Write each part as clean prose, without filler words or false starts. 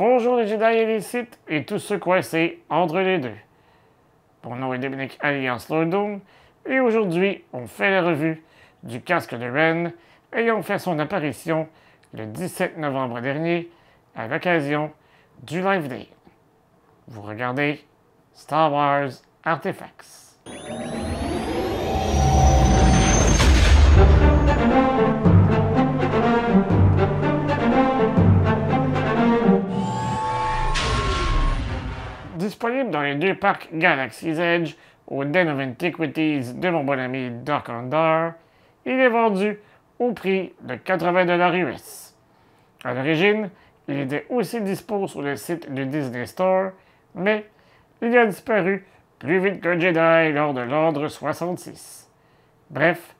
Bonjour les Jedi et les Sith et tous ceux coincés entre les deux. Mon nom est Dominique Alliance Lordum et aujourd'hui on fait la revue du casque de Ren ayant fait son apparition le 17 novembre dernier à l'occasion du Live Day. Vous regardez Star Wars Artifacts. Disponible dans les deux parcs Galaxy's Edge au Den of Antiquities de mon bon ami Doc Ondar, il est vendu au prix de 80$ US. À l'origine, il était aussi dispo sur le site du Disney Store, mais il a disparu plus vite qu'un Jedi lors de l'Ordre 66. Bref,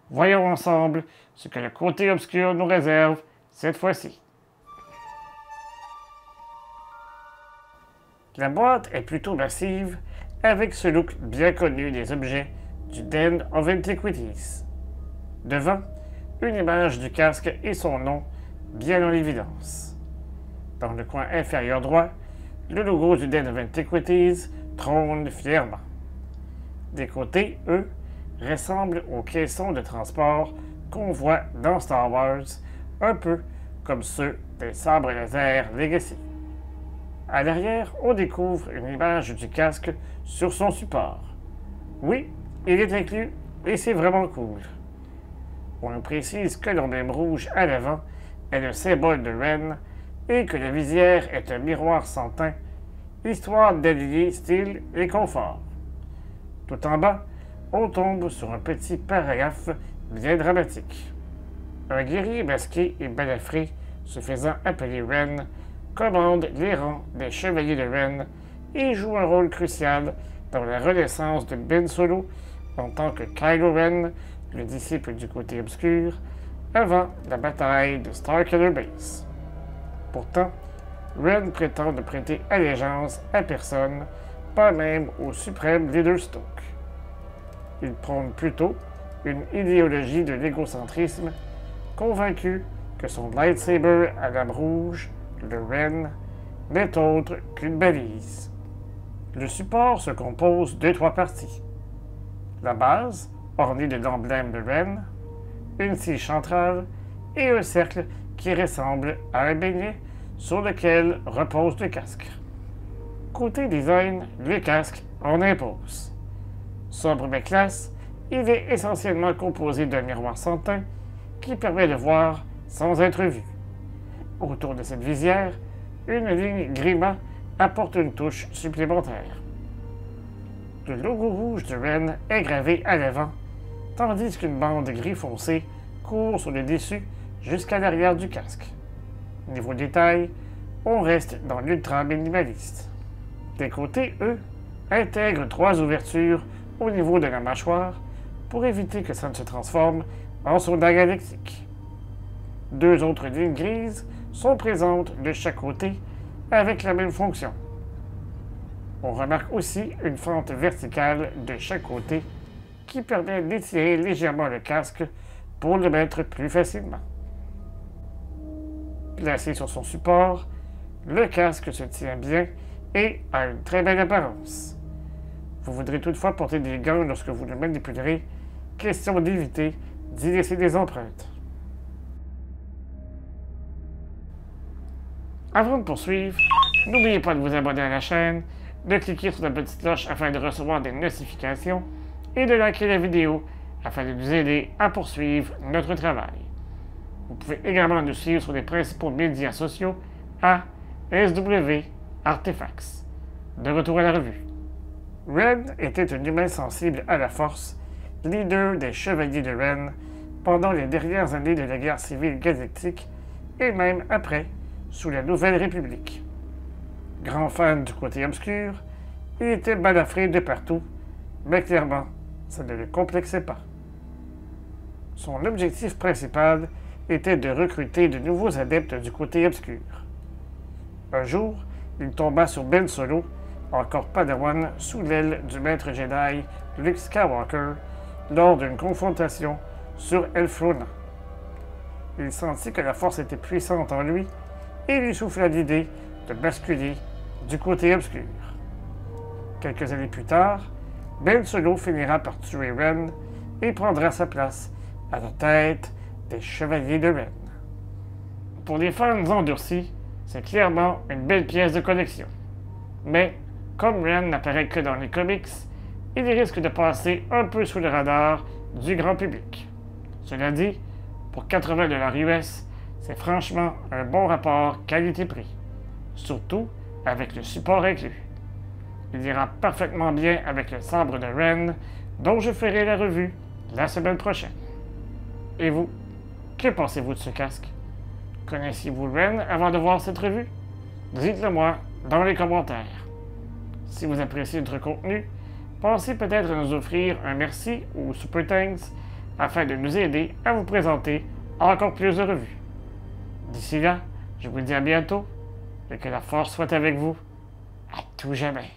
voyons ensemble ce que le côté obscur nous réserve cette fois-ci. La boîte est plutôt massive, avec ce look bien connu des objets du Den of Antiquities. Devant, une image du casque et son nom bien en évidence. Dans le coin inférieur droit, le logo du Den of Antiquities trône fièrement. Des côtés, eux, ressemblent aux caissons de transport qu'on voit dans Star Wars, un peu comme ceux des sabres laser Legacy. À l'arrière, on découvre une image du casque sur son support. Oui, il est inclus et c'est vraiment cool. On nous précise que l'emblème rouge à l'avant est le symbole de Ren et que la visière est un miroir sans teint, histoire d'allier style et confort. Tout en bas, on tombe sur un petit paragraphe bien dramatique. Un guerrier masqué et balafré, se faisant appeler Ren, commande les rangs des chevaliers de Ren et joue un rôle crucial dans la renaissance de Ben Solo en tant que Kylo Ren, le disciple du côté obscur, avant la bataille de Starkiller Base. Pourtant, Ren prétend ne prêter allégeance à personne, pas même au suprême Leader Snoke. Il prône plutôt une idéologie de l'égocentrisme, convaincu que son lightsaber à lame rouge, le Ren, n'est autre qu'une balise. Le support se compose de trois parties. La base, ornée de l'emblème de Ren, une tige centrale et un cercle qui ressemble à un beignet sur lequel repose le casque. Côté design, le casque en impose. Sobre mais classe, il est essentiellement composé d'un miroir sans teint qui permet de voir sans être vu. Autour de cette visière, une ligne Grima apporte une touche supplémentaire. Le logo rouge de Ren est gravé à l'avant, tandis qu'une bande gris foncé court sur le dessus jusqu'à l'arrière du casque. Niveau détail, on reste dans l'ultra minimaliste. Les côtés, eux, intègrent trois ouvertures au niveau de la mâchoire pour éviter que ça ne se transforme en soldat galactique. Deux autres lignes grises sont présentes de chaque côté avec la même fonction. On remarque aussi une fente verticale de chaque côté qui permet d'étirer légèrement le casque pour le mettre plus facilement. Placé sur son support, le casque se tient bien et a une très belle apparence. Vous voudrez toutefois porter des gants lorsque vous le manipulerez, question d'éviter d'y laisser des empreintes. Avant de poursuivre, n'oubliez pas de vous abonner à la chaîne, de cliquer sur la petite cloche afin de recevoir des notifications et de liker la vidéo afin de nous aider à poursuivre notre travail. Vous pouvez également nous suivre sur les principaux médias sociaux à SW Artifacts. De retour à la revue. Ren était un humain sensible à la force, leader des chevaliers de Ren pendant les dernières années de la guerre civile galactique et même après, sous la Nouvelle République. Grand fan du côté obscur, il était balafré de partout, mais clairement, ça ne le complexait pas. Son objectif principal était de recruter de nouveaux adeptes du côté obscur. Un jour, il tomba sur Ben Solo, encore padawan sous l'aile du maître Jedi Luke Skywalker, lors d'une confrontation sur Elfrona. Il sentit que la force était puissante en lui et lui souffla l'idée de basculer du côté obscur. Quelques années plus tard, Ben Solo finira par tuer Ren et prendra sa place à la tête des Chevaliers de Ren. Pour les fans endurcis, c'est clairement une belle pièce de collection. Mais, comme Ren n'apparaît que dans les comics, il risque de passer un peu sous le radar du grand public. Cela dit, pour 80$ US, c'est franchement un bon rapport qualité-prix, surtout avec le support inclus. Il ira parfaitement bien avec le sabre de Ren, dont je ferai la revue la semaine prochaine. Et vous, que pensez-vous de ce casque? Connaissiez-vous Ren avant de voir cette revue? Dites-le moi dans les commentaires. Si vous appréciez notre contenu, pensez peut-être à nous offrir un merci ou super thanks afin de nous aider à vous présenter encore plus de revues. D'ici là, je vous dis à bientôt et que la force soit avec vous à tout jamais.